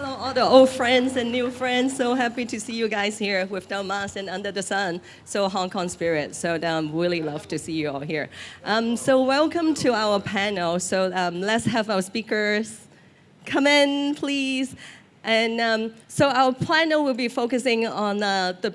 Hello, all the old friends and new friends. So happy to see you guys here without mask and under the sun. So Hong Kong spirit. So really love to see you all here. So welcome to our panel. So let's have our speakers come in, please. And so our panel will be focusing on the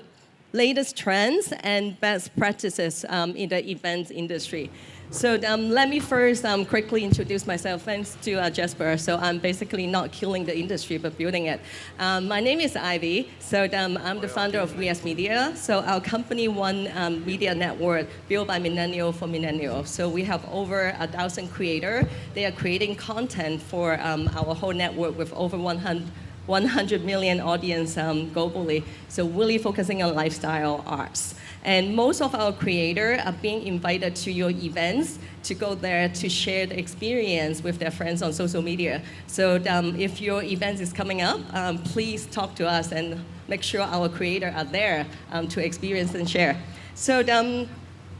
latest trends and best practices in the events industry. So let me first quickly introduce myself. Thanks to Jasper. So I'm basically not killing the industry, but building it. My name is Ivy. So I'm the founder of VS Media. So our company One Media Network built by millennial for millennial. So we have over 1,000 creators. They are creating content for our whole network with over 100 million audience globally. So really focusing on lifestyle arts. And most of our creators are being invited to your events to go there to share the experience with their friends on social media. So if your event is coming up, please talk to us and make sure our creators are there to experience and share. So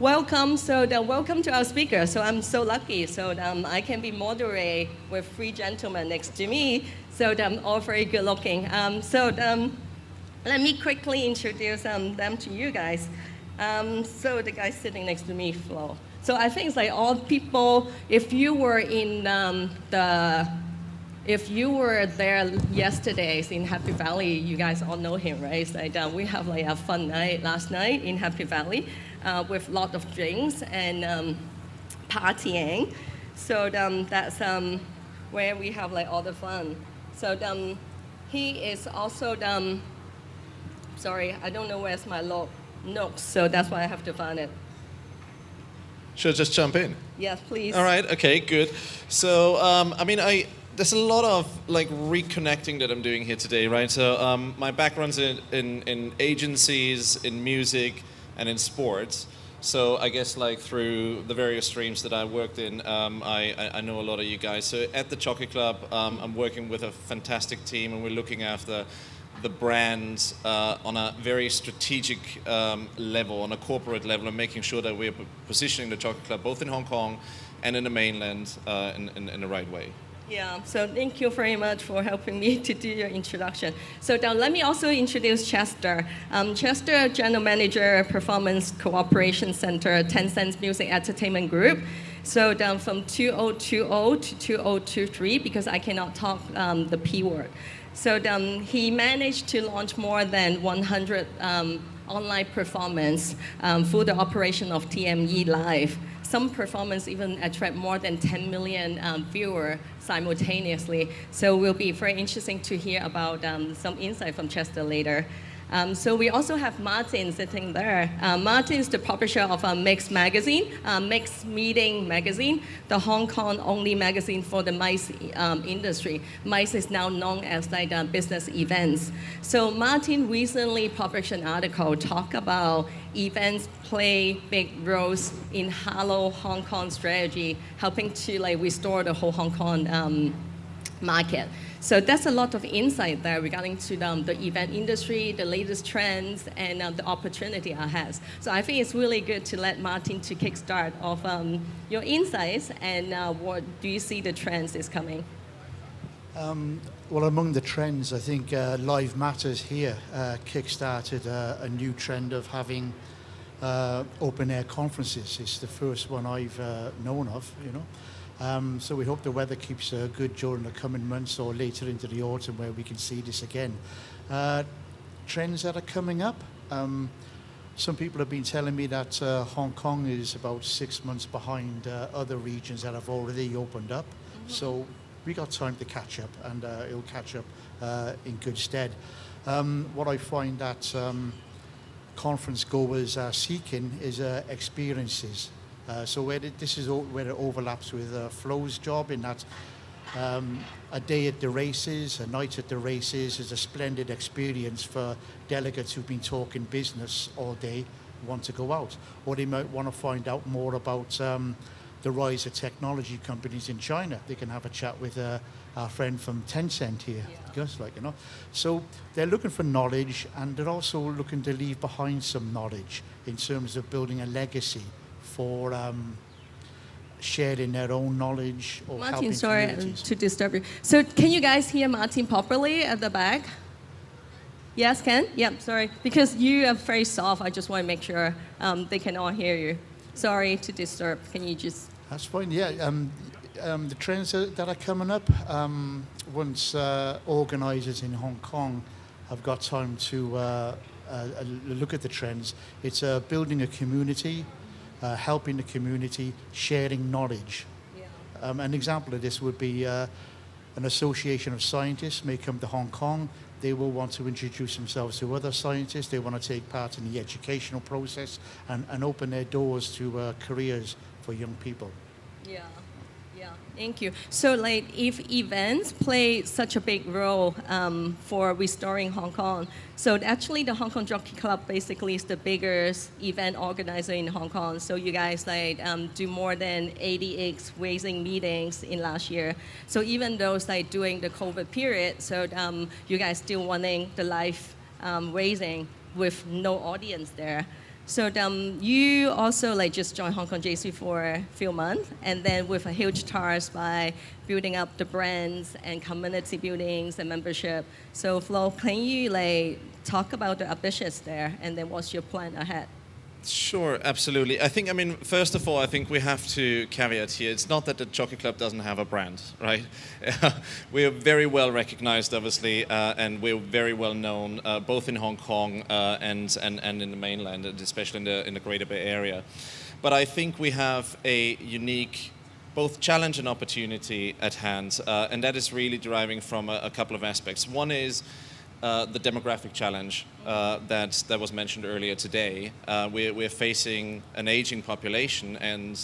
welcome. So welcome to our speaker. So I'm so lucky. So I can be moderate with three gentlemen next to me. So all very good looking. Let me quickly introduce them to you guys. So the guy sitting next to me, Flo. So I think it's like all people, if you were there yesterday in Happy Valley, you guys all know him, right? It's like we have like a fun night last night in Happy Valley with a lot of drinks and partying. So that's where we have like all the fun. So he is also, sorry, I don't know where's my notes, so that's why I have to find it. Should I just jump in? Yes, please. All right, okay, good. So, there's a lot of like reconnecting that I'm doing here today, right? So my background's in agencies, in music, and in sports. So I guess like through the various streams that I worked in, I know a lot of you guys. So at the Jockey Club, I'm working with a fantastic team, and we're looking after the brand on a very strategic level, on a corporate level, and making sure that we're positioning the Jockey Club both in Hong Kong and in the mainland in the right way. Yeah, so thank you very much for helping me to do your introduction. So let me also introduce Chester. Chester, General Manager, Performance Cooperation Center, Tencent Music Entertainment Group. So from 2020 to 2023, because I cannot talk the P word. So he managed to launch more than 100 online performance through the operation of TME Live. Some performance even attract more than 10 million viewers simultaneously. So it will be very interesting to hear about some insight from Chester later. So we also have Martin sitting there. Martin is the publisher of Mix Magazine, Mix Meeting Magazine, the Hong Kong only magazine for the MICE industry. MICE is now known as like business events. So Martin recently published an article talk about events play big roles in Hello Hong Kong strategy, helping to like restore the whole Hong Kong market. So that's a lot of insight there regarding to the event industry, the latest trends, and the opportunity ahead. So I think it's really good to let Martin to kickstart of your insights and what do you see the trends is coming? Well, among the trends, I think Live Matters here kickstarted a new trend of having open air conferences. It's the first one I've known of, you know. So we hope the weather keeps good during the coming months or later into the autumn where we can see this again. Trends that are coming up. Some people have been telling me that Hong Kong is about 6 months behind other regions that have already opened up. Mm-hmm. So we got time to catch up, and it'll catch up in good stead. What I find that conference goers are seeking is experiences. So this is where it overlaps with Flo's job, in that a day at the races, a night at the races is a splendid experience for delegates who've been talking business all day, want to go out. Or they might want to find out more about the rise of technology companies in China. They can have a chat with our friend from Tencent here, Gus, like, you know. So they're looking for knowledge, and they're also looking to leave behind some knowledge in terms of building a legacy for sharing their own knowledge or Martin, helping sorry communities. to disturb you. So can you guys hear Martin properly at the back? Yes, can? Yeah, sorry. Because you are very soft, I just want to make sure they can all hear you. Sorry to disturb. Can you just... That's fine, yeah. The trends that are coming up, once organisers in Hong Kong have got time to look at the trends, it's building a community, helping the community, sharing knowledge. Yeah. An example of this would be an association of scientists may come to Hong Kong. They will want to introduce themselves to other scientists. They want to take part in the educational process and open their doors to careers for young people. Yeah, yeah, thank you. So like if events play such a big role for restoring Hong Kong, so actually the Hong Kong Jockey Club basically is the biggest event organizer in Hong Kong. So you guys like do more than 80x raising meetings in last year. So even though it's like during the COVID period, so you guys still running the live raising with no audience there. So you also like just joined Hong Kong JC for a few months, and then with a huge task by building up the brands and community buildings and membership. So Flo, can you like talk about the ambitions there, and then what's your plan ahead? Sure, absolutely. I mean, first of all, I think we have to caveat here, it's not that the Jockey Club doesn't have a brand, right? We are very well recognized, obviously, and we're very well known, both in Hong Kong and in the mainland, and especially in the Greater Bay Area. But I think we have a unique both challenge and opportunity at hand, and that is really deriving from a couple of aspects. One is the demographic challenge that was mentioned earlier today. We're facing an aging population and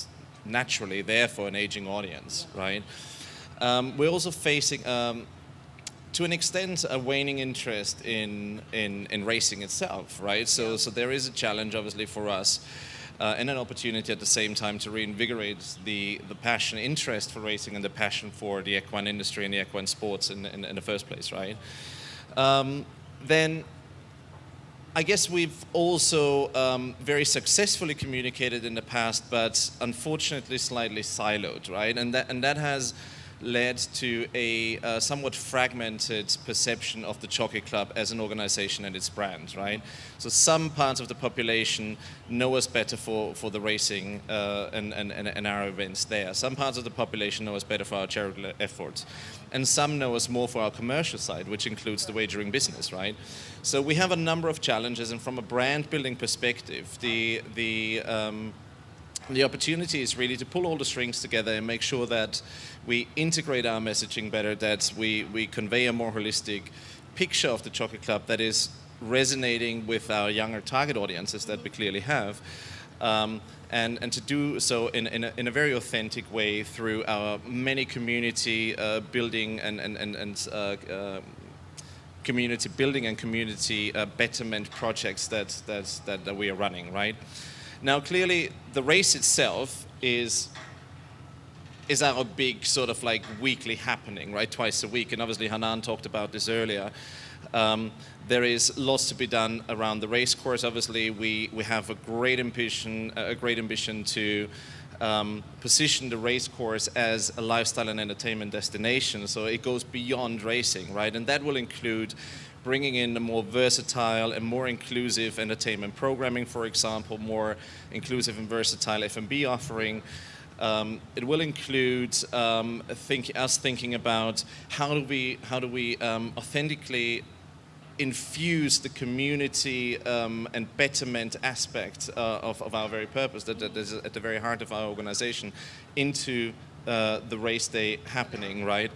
naturally, therefore, an aging audience, right? We're also facing, to an extent, a waning interest in racing itself, right? So there is a challenge, obviously, for us. And an opportunity at the same time to reinvigorate the passion, interest for racing and the passion for the equine industry and the equine sports in the first place, right? Then I guess we've also very successfully communicated in the past, but unfortunately slightly siloed, right? And that has led to a somewhat fragmented perception of the Jockey Club as an organization and its brand, right? So some parts of the population know us better for the racing and our events there. Some parts of the population know us better for our charitable efforts. And some know us more for our commercial side, which includes the wagering business, right? So we have a number of challenges, and from a brand building perspective, the opportunity is really to pull all the strings together and make sure that we integrate our messaging better, that we convey a more holistic picture of the Jockey Club that is resonating with our younger target audiences that we clearly have, and to do so in a very authentic way through our many community building and community building and community betterment projects that we are running, right? Now, clearly, the race itself is our big sort of like weekly happening, right? Twice a week, and obviously Hanan talked about this earlier. There is lots to be done around the race course. Obviously, we have a great ambition to position the race course as a lifestyle and entertainment destination. So it goes beyond racing, right? And that will include bringing in a more versatile and more inclusive entertainment programming, for example, more inclusive and versatile F&B offering. It will include us thinking about how do we authentically infuse the community and betterment aspect of our very purpose that is at the very heart of our organization into the race day happening, right?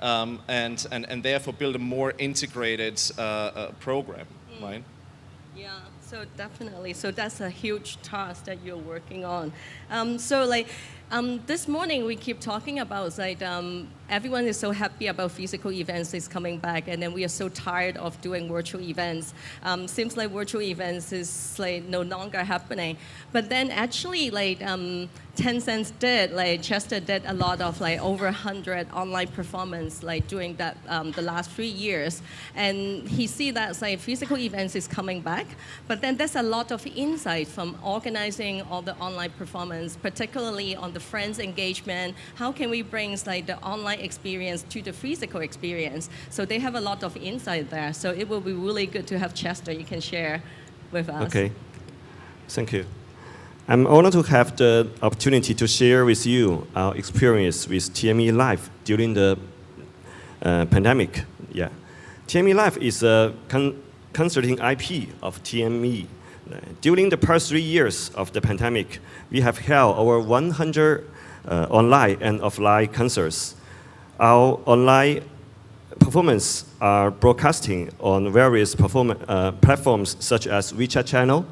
And therefore build a more integrated program, right? Yeah, so definitely. So that's a huge task that you're working on. So like this morning we keep talking about like everyone is so happy about physical events is coming back, and then we are so tired of doing virtual events. Seems like virtual events is like no longer happening. But then actually like Tencent did, like Chester did a lot of like over 100 online performance like during that the last 3 years, and he see that like physical events is coming back, but then there's a lot of insight from organizing all the online performance, particularly on the the friends engagement. How can we bring like the online experience to the physical experience? So they have a lot of insight there. So it will be really good to have Chester. You can share with us. Okay, thank you. I'm honored to have the opportunity to share with you our experience with TME Live during the pandemic. Yeah, TME Live is a consulting IP of TME. During the past 3 years of the pandemic, we have held over 100 online and offline concerts. Our online performance are broadcasting on various platforms such as WeChat channel,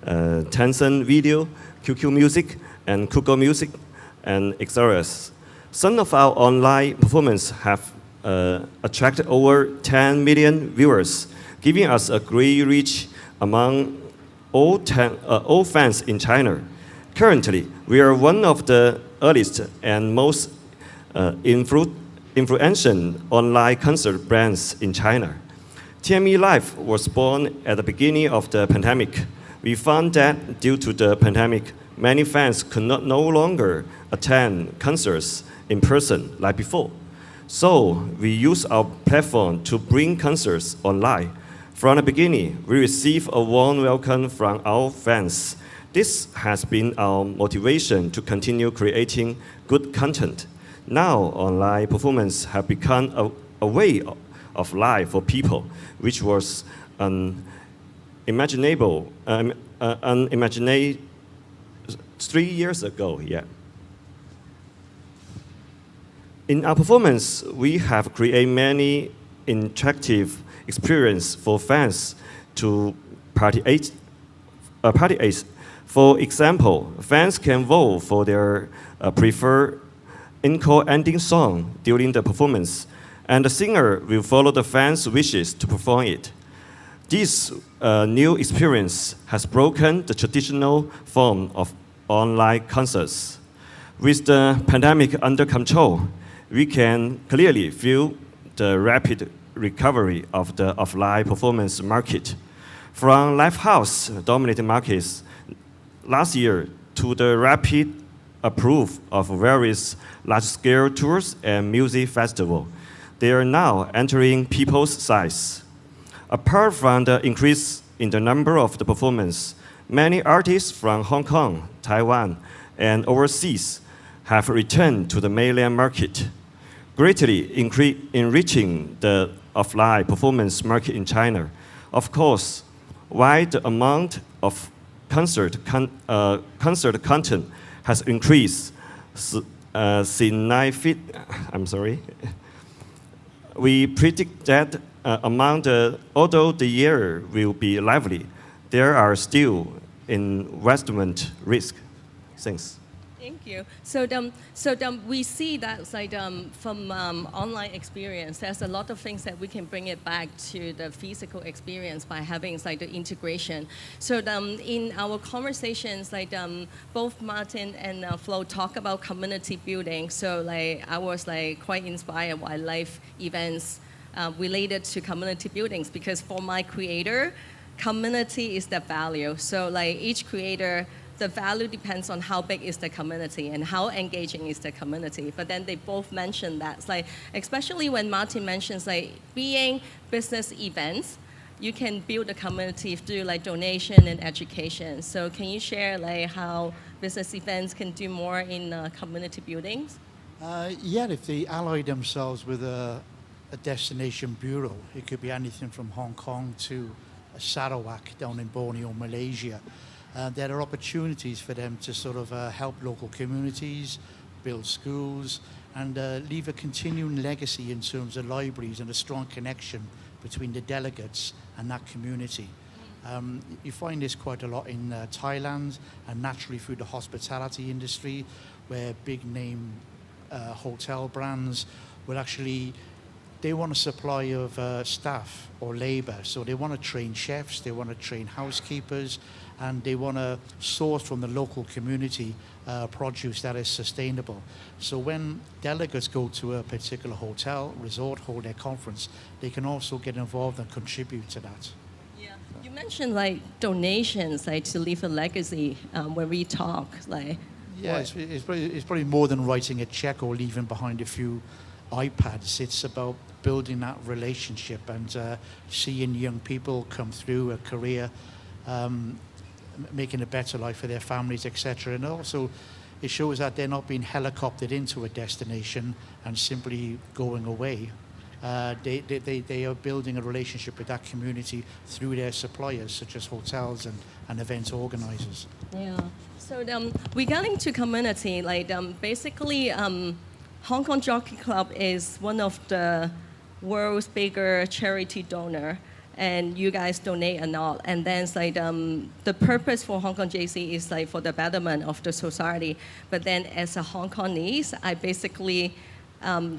Tencent Video, QQ Music, and Google Music, and etc. Some of our online performances have attracted over 10 million viewers, giving us a great reach among all fans in China. Currently, we are one of the earliest and most influential online concert brands in China. TME Live was born at the beginning of the pandemic. We found that due to the pandemic, many fans could no longer attend concerts in person like before. So we use our platform to bring concerts online. From the beginning, we received a warm welcome from our fans. This has been our motivation to continue creating good content. Now, online performance have become a way of life for people, which was unimaginable 3 years ago. Yeah. In our performance, we have created many interactive experiences for fans to participate. For example, fans can vote for their preferred encore ending song during the performance, and the singer will follow the fans' wishes to perform it. This new experience has broken the traditional form of online concerts. With the pandemic under control, we can clearly feel the rapid recovery of the offline performance market. From live house-dominated markets last year to the rapid approval of various large-scale tours and music festivals, they are now entering people's sights. Apart from the increase in the number of the performance, many artists from Hong Kong, Taiwan, and overseas have returned to the mainland market, greatly enriching the offline performance market in China. Of course, while the amount of concert content has increased significantly, we predict that although the year will be lively, there are still investment risks. Thanks. Thank you. We see that like, from online experience, there's a lot of things that we can bring it back to the physical experience by having like the integration. In our conversations, like both Martin and Flo talk about community building. So like I was like quite inspired by live events related to community buildings, because for my creator, community is the value. So like each creator, the value depends on how big is the community and how engaging is the community. But then they both mentioned that, like, especially when Martin mentions like being business events, you can build a community through like donation and education. So can you share like how business events can do more in community buildings? Yeah, if they ally themselves with a destination bureau, it could be anything from Hong Kong to Sarawak down in Borneo, Malaysia. There are opportunities for them to sort of help local communities, build schools, and leave a continuing legacy in terms of libraries and a strong connection between the delegates and that community. You find this quite a lot in Thailand, and naturally through the hospitality industry, where big name hotel brands will actually, they want a supply of staff or labor. So they want to train chefs, they want to train housekeepers, and they want to source from the local community produce that is sustainable. So when delegates go to a particular hotel, resort, hold their conference, they can also get involved and contribute to that. Yeah, you mentioned like donations, like to leave a legacy when we talk, like. Yeah, Or- it's probably more than writing a check or leaving behind a few iPads. It's about building that relationship and seeing young people come through a career, making a better life for their families, etc. And also, it shows that they're not being helicoptered into a destination and simply going away. They are building a relationship with that community through their suppliers, such as hotels and event organizers. Yeah. So regarding to community, basically, Hong Kong Jockey Club is one of the world's bigger charity donor, and you guys donate a lot. And then it's the purpose for Hong Kong JC is for the betterment of the society. But then as a Hong Kongese, I basically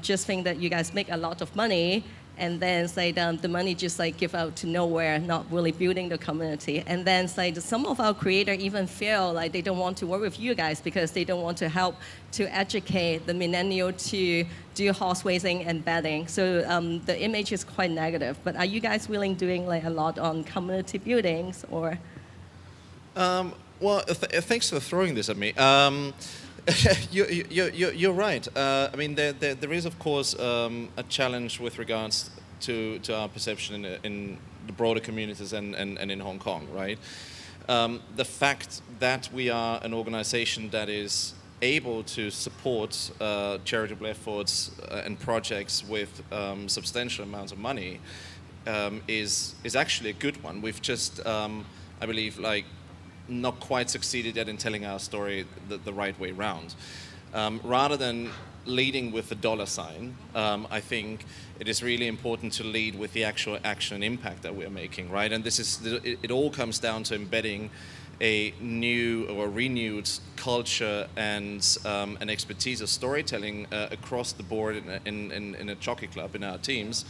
just think that you guys make a lot of money, and then the money just give out to nowhere, not really building the community. And then some of our creators even feel like they don't want to work with you guys because they don't want to help to educate the millennial to do horse racing and betting. So the image is quite negative. But are you guys willing doing a lot on community buildings or? Well, thanks for throwing this at me. You're right. I mean, there is, of course, a challenge with regards to our perception in the broader communities and in Hong Kong, right? The fact that we are an organization that is able to support charitable efforts and projects with substantial amounts of money is actually a good one. We've just, I believe, not quite succeeded yet in telling our story the right way round. Rather than leading with the dollar sign, I think it is really important to lead with the actual action and impact that we're making, right? And this is it all comes down to embedding a new or renewed culture and an expertise of storytelling across the board in a jockey club, in our teams,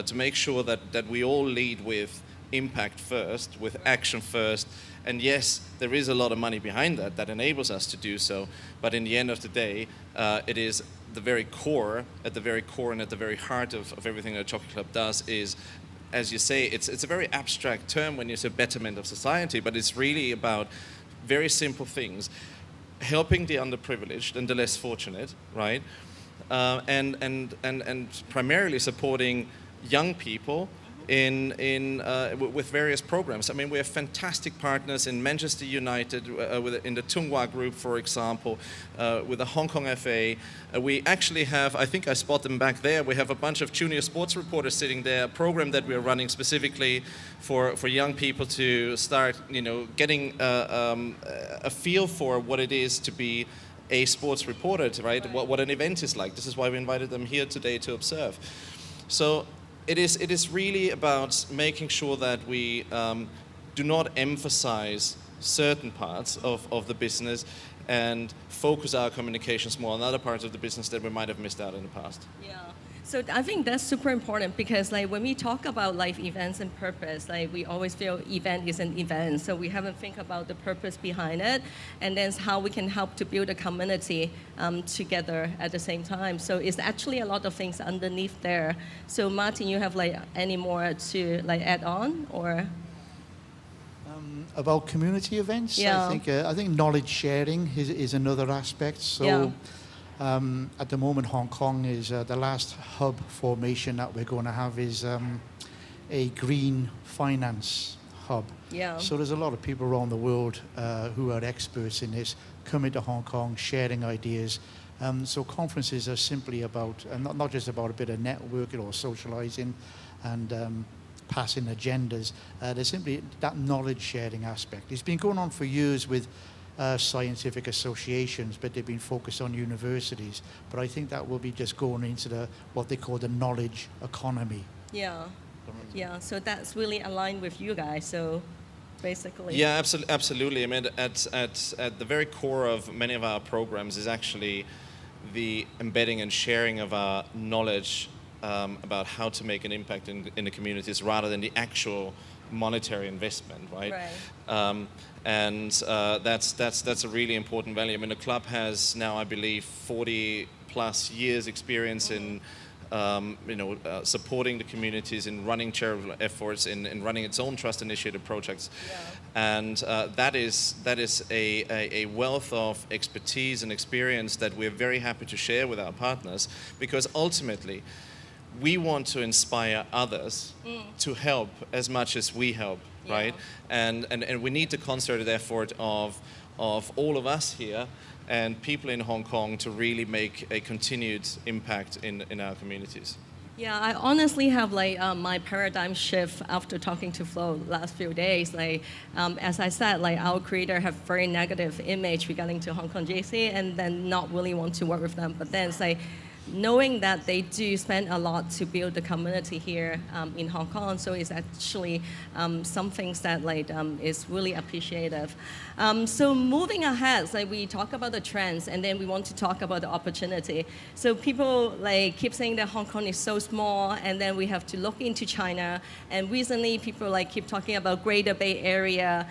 to make sure that we all lead with impact first, with action first. And yes, there is a lot of money behind that enables us to do so. But in the end of the day, it is at the very core and at the very heart of everything that Jockey Club does is, as you say, it's a very abstract term when you say betterment of society, but it's really about very simple things, helping the underprivileged and the less fortunate, right? And primarily supporting young people with various programs. I mean, we have fantastic partners in Manchester United, in the Jungbauer group, for example, with the Hong Kong FA. We actually have, I think I spot them back there, we have a bunch of junior sports reporters sitting there, a program that we're running specifically for young people to start, getting a feel for what it is to be a sports reporter, right? What an event is like. This is why we invited them here today to observe. So it is really about making sure that we do not emphasize certain parts of the business and focus our communications more on other parts of the business that we might have missed out in the past. Yeah. So I think that's super important because when we talk about life events and purpose, we always feel event is an event. So we haven't think about the purpose behind it, and then how we can help to build a community together at the same time. So it's actually a lot of things underneath there. So Martin, you have any more to add on or? About community events, yeah. I think knowledge sharing is another aspect. So. Yeah. At the moment, Hong Kong is the last hub formation that we're going to have is a green finance hub. Yeah. So there's a lot of people around the world who are experts in this coming to Hong Kong, sharing ideas. So conferences are simply about, not just about a bit of networking or socializing and passing agendas. There's simply that knowledge sharing aspect. It's been going on for years with scientific associations, but they've been focused on universities. But I think that will be just going into what they call the knowledge economy. Yeah, yeah. So that's really aligned with you guys. So basically. Yeah, absolutely. I mean, at the very core of many of our programs is actually the embedding and sharing of our knowledge about how to make an impact in the communities, rather than the actual monetary investment, right? Right. And that's a really important value. I mean, the club has now, I believe, 40 plus years experience in supporting the communities in running charitable efforts, in running its own trust-initiated projects. Yeah. And that is a wealth of expertise and experience that we're very happy to share with our partners, because ultimately we want to inspire others to help as much as we help, right? And we need the concerted effort of all of us here and people in Hong Kong to really make a continued impact in our communities. Yeah, I honestly have my paradigm shift after talking to Flo last few days. As I said, our creator have very negative image regarding to Hong Kong JC, and then not really want to work with them. But then it's knowing that they do spend a lot to build the community here in Hong Kong, so it's actually some things that is really appreciative. So moving ahead, we talk about the trends, and then we want to talk about the opportunity. So people keep saying that Hong Kong is so small, and then we have to look into China. And recently, people keep talking about Greater Bay Area.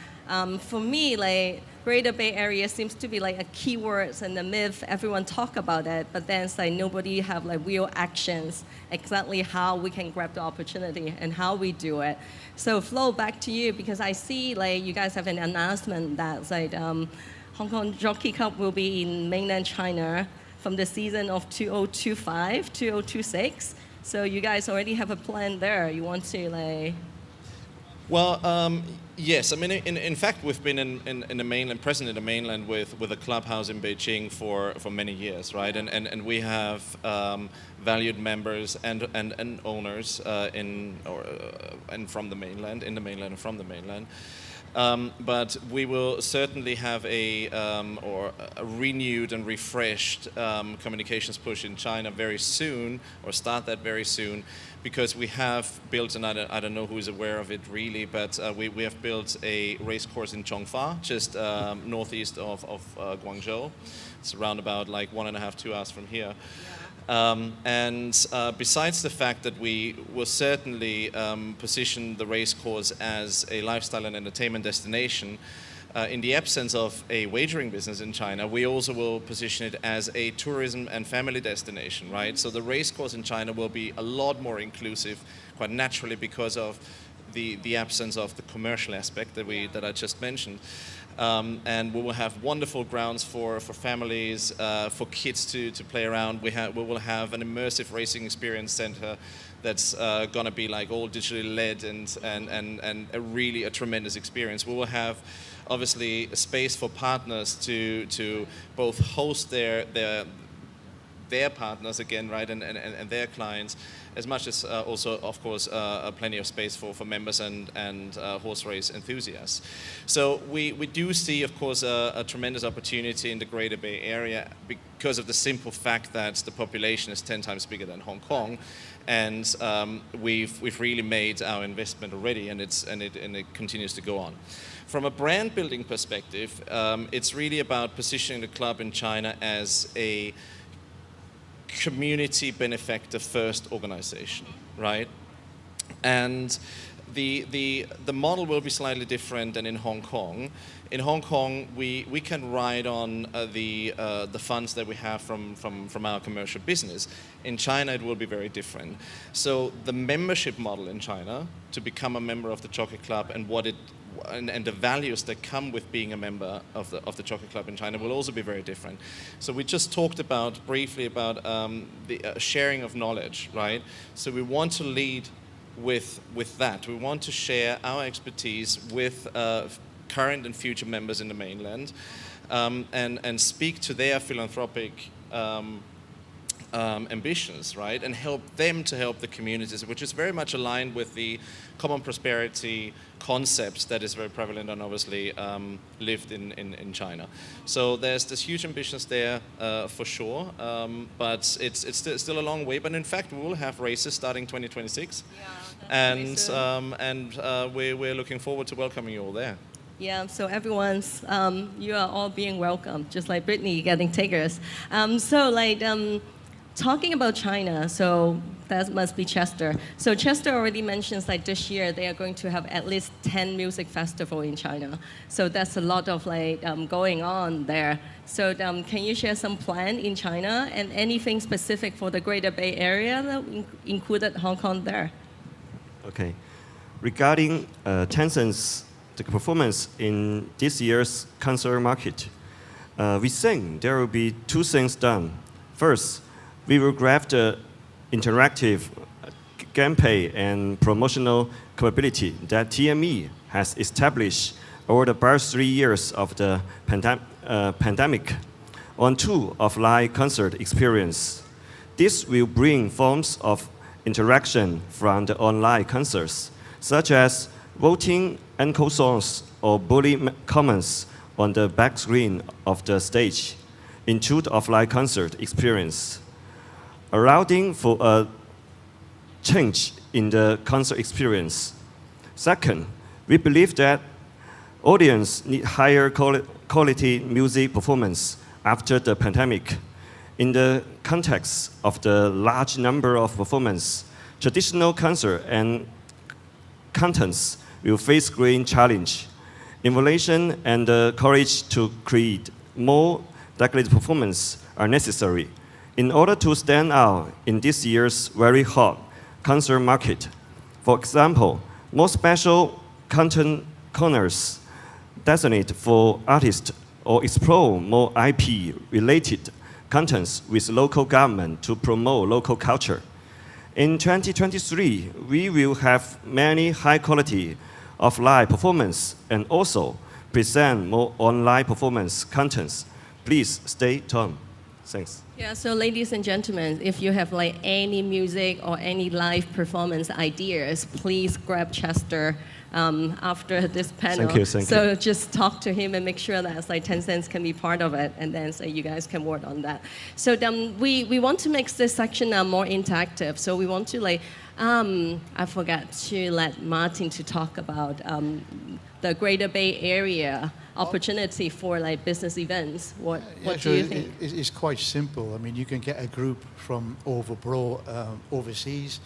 For me, Greater Bay Area seems to be a keyword and a myth. Everyone talk about it, but then it's nobody have real actions exactly how we can grab the opportunity and how we do it. So Flo, back to you, because I see you guys have an announcement that Hong Kong Jockey Cup will be in mainland China from the season of 2025, 2026. So you guys already have a plan there. You want to Well, yes. I mean, in fact, we've been in the mainland, present in the mainland with a clubhouse in Beijing for many years, right? And we have valued members and owners and from the mainland, in the mainland and from the mainland. But we will certainly have a renewed and refreshed communications push in China very soon, or start that very soon, because we have built, and I don't know who is aware of it really, but we have built a race course in Chongfa, just northeast of Guangzhou. It's around about 1.5, 2 hours from here. Besides the fact that we will certainly position the race course as a lifestyle and entertainment destination, in the absence of a wagering business in China, we also will position it as a tourism and family destination, right? So the race course in China will be a lot more inclusive, quite naturally, because of the absence of the commercial aspect that I just mentioned. And we will have wonderful grounds for families, for kids to play around. We will have an immersive racing experience center that's going to be all digitally led and a tremendous experience. We will have obviously a space for partners to both host their partners again, right, and their clients, as much as also, of course, plenty of space for members and horse race enthusiasts. So we do see, of course, a tremendous opportunity in the Greater Bay Area because of the simple fact that the population is 10 times bigger than Hong Kong, and we've really made our investment already, and it continues to go on. From a brand building perspective, it's really about positioning the club in China as a community benefactor first organization, right? And the model will be slightly different than in Hong Kong. In Hong Kong, we can ride on the funds that we have from our commercial business. In China, it will be very different. So the membership model in China, to become a member of the Jockey Club, and the values that come with being a member of the Jockey Club in China will also be very different. So we just talked briefly about the sharing of knowledge, right? So we want to lead with that. We want to share our expertise with current and future members in the mainland, and speak to their philanthropic ambitions, right, and help them to help the communities, which is very much aligned with the common prosperity concepts that is very prevalent and obviously lived in China. So there's huge ambitions there for sure, but it's still a long way. But in fact, we will have races starting 2026, and we're looking forward to welcoming you all there. Yeah, so everyone's, you are all being welcomed, just like Brittany getting tickets. talking about China, so that must be Chester. So Chester already mentions like this year they are going to have at least 10 music festival in China. So that's a lot of like going on there. So can you share some plan in China and anything specific for the Greater Bay Area that included Hong Kong there? Okay. Regarding Tencent's the performance in this year's concert market, we think there will be two things done. First, we will grab the interactive gameplay and promotional capability that TME has established over the past 3 years of the pandemic on two of live concert experience. This will bring forms of interaction from the online concerts, such as voting encore songs or bully comments on the back screen of the stage into the offline concert experience, allowing for a change in the concert experience. Second, we believe that audience need higher quality music performance after the pandemic. In the context of the large number of performances, traditional concert and contents will face great challenge. Innovation and the courage to create more decorated performance are necessary in order to stand out in this year's very hot concert market. For example, more special content corners designate for artists or explore more IP-related contents with local government to promote local culture. In 2023, we will have many high-quality offline performance and also present more online performance contents. Please stay tuned. Thanks. Yeah, so ladies and gentlemen, if you have like any music or any live performance ideas, please grab Chester after this panel. Thank you. So just talk to him and make sure that like Tencent can be part of it, and then so you guys can work on that. So we want to make this section more interactive. So we want to like, I forgot to let Martin to talk about the Greater Bay Area opportunity for like business events. What do you think? It's quite simple. I mean, you can get a group from overseas.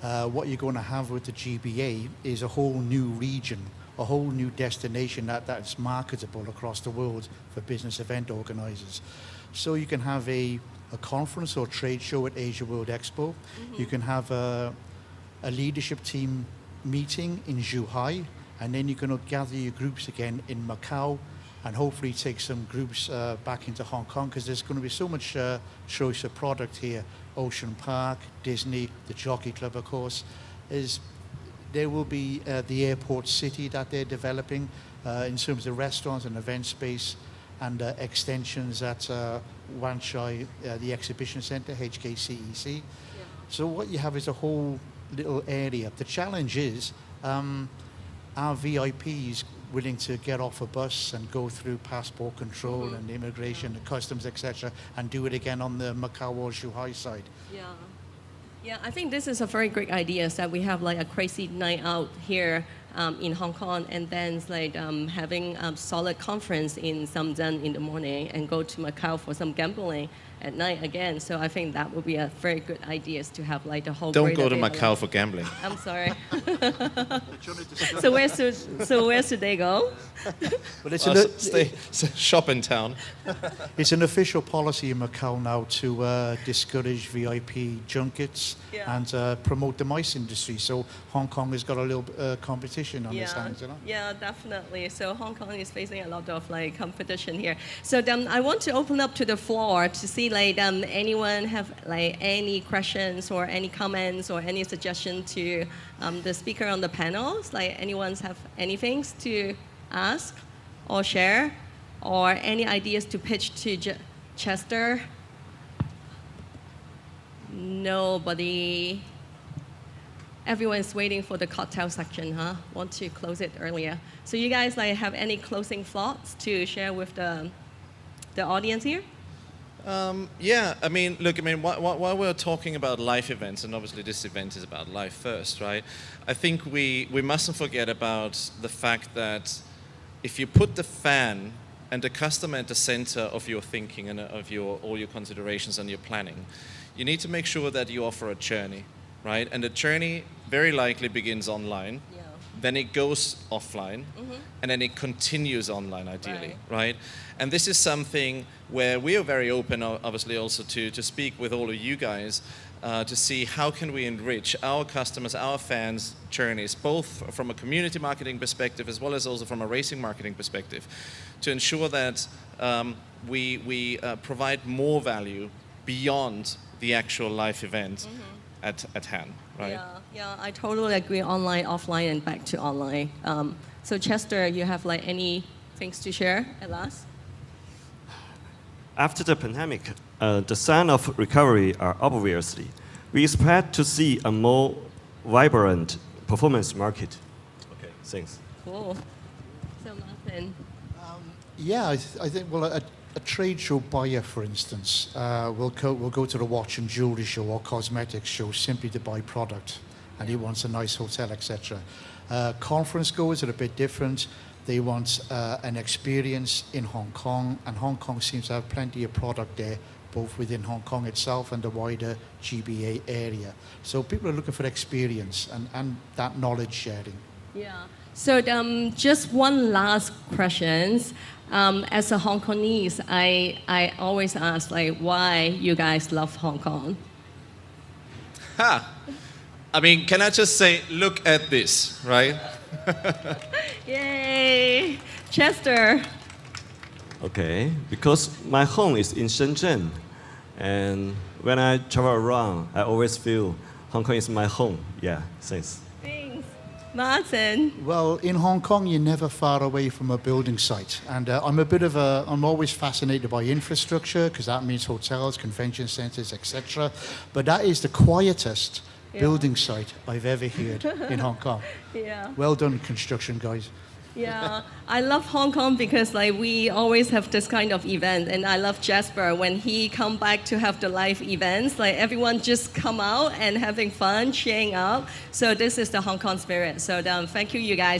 What you're going to have with the GBA is a whole new region, a whole new destination that's marketable across the world for business event organizers. So you can have a conference or trade show at Asia World Expo. Mm-hmm. You can have a leadership team meeting in Zhuhai, and then you're going to gather your groups again in Macau, and hopefully take some groups back into Hong Kong, because there's going to be so much choice of product here. Ocean Park, Disney, the Jockey Club, of course. There will be the airport city that they're developing in terms of restaurants and event space, and extensions at Wan Chai, the exhibition center, HKJC. Yeah. So what you have is a whole little area. The challenge is, are VIPs willing to get off a bus and go through passport control mm-hmm. and immigration and customs, etc., and do it again on the Macau or Zhuhai side? Yeah, I think this is a very great idea, is that we have like a crazy night out here in Hong Kong, and then like having a solid conference in Shenzhen in the morning and go to Macau for some gambling at night again. So I think that would be a very good idea, to have like the whole. Don't go to Macau for gambling. I'm sorry. So where should they go? Well, it's shop in town. It's an official policy in Macau now to discourage VIP junkets and promote the MICE industry. So Hong Kong has got a little competition on its hands, you know? Yeah, definitely. So Hong Kong is facing a lot of like competition here. So I want to open up to the floor to see like anyone have like any questions or any comments or any suggestion to the speaker on the panels. Like anyone's have anything to ask or share, or any ideas to pitch to Chester? Nobody. Everyone's waiting for the cocktail section, huh? Want to close it earlier. So you guys like have any closing thoughts to share with the audience here? Yeah, I mean, look, while we're talking about live events, and obviously this event is about live first, right? I think we mustn't forget about the fact that if you put the fan and the customer at the center of your thinking and of all your considerations and your planning, you need to make sure that you offer a journey, right? And the journey very likely begins online, then it goes offline, and then it continues online ideally, right? And this is something where we are very open, obviously, also to speak with all of you guys to see how can we enrich our customers, our fans' journeys, both from a community marketing perspective as well as also from a racing marketing perspective, to ensure that we provide more value beyond the actual live event at hand, right? Yeah, I totally agree. Online, offline, and back to online. So Chester, you have like any things to share at last? After the pandemic, the signs of recovery are obviously. We expect to see a more vibrant performance market. Okay, thanks. Cool. So Martin. Yeah, I think, well, a trade show buyer, for instance, will go to the watch and jewelry show or cosmetics show simply to buy product, and he wants a nice hotel, etc. Conference goers are a bit different. They want an experience in Hong Kong, and Hong Kong seems to have plenty of product there, both within Hong Kong itself and the wider GBA area. So people are looking for experience and that knowledge sharing. Yeah. So just one last question. As a Hong Kongese, I always ask like, why you guys love Hong Kong? I mean, can I just say, look at this, right? Yay! Chester. Okay, because my home is in Shenzhen, and when I travel around, I always feel Hong Kong is my home. Yeah, thanks. Thanks. Martin. Well, in Hong Kong, you're never far away from a building site. And I'm always fascinated by infrastructure, because that means hotels, convention centers, etc. But that is the quietest building site I've ever heard in Hong Kong. Yeah. Well done, construction guys. Yeah, I love Hong Kong because like we always have this kind of event, and I love Jasper when he come back to have the live events. Like everyone just come out and having fun, cheering up. So this is the Hong Kong spirit. So thank you, you guys.